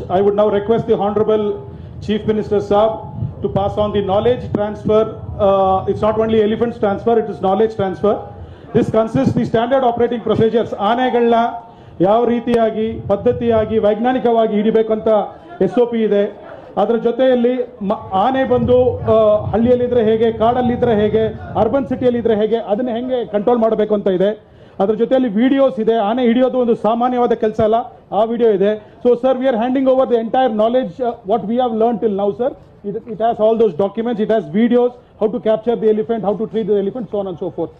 I would now request the Honorable Chief Minister Saab to pass on the knowledge transfer. It's not only elephants transfer, it is knowledge transfer. This consists the standard operating procedures. ಆನೆಗಳನ್ನ ಯಾವ ರೀತಿಯಾಗಿ ಪದ್ಧತಿಯಾಗಿ ವೈಜ್ಞಾನಿಕವಾಗಿ ಹಿಡಿಬೇಕು ಅಂತ SOP ಇದೆ. ಅದರ ಜೊತೆಯಲ್ಲಿ ಆನೆ ಬಂದು ಹಳ್ಳಿಯಲ್ಲಿದ್ರೆ ಹೇಗೆ, ಕಾಡಲ್ಲಿದ್ರೆ ಹೇಗೆ, ಅರ್ಬನ್ ಸಿಟಿಯಲ್ಲಿದ್ರೆ ಹೇಗೆ, ಅದನ್ನ ಹೆಂಗೆ ಕಂಟ್ರೋಲ್ ಮಾಡಬೇಕು ಅಂತ ಇದೆ. ಅದರ ಜೊತೆಯಲ್ಲಿ ವಿಡಿಯೋಸ್ ಇದೆ. ಆನೆ ಹಿಡಿಯೋದು ಒಂದು ಸಾಮಾನ್ಯವಾದ ಕೆಲಸ ಅಲ್ಲ, ಆ ವಿಡಿಯೋ ಇದೆ. So sir, we are handing over the entire knowledge what we have learn till now sir. It has all those documents, it has videos, how to capture the elephant, how to treat the elephant, so on and so forth.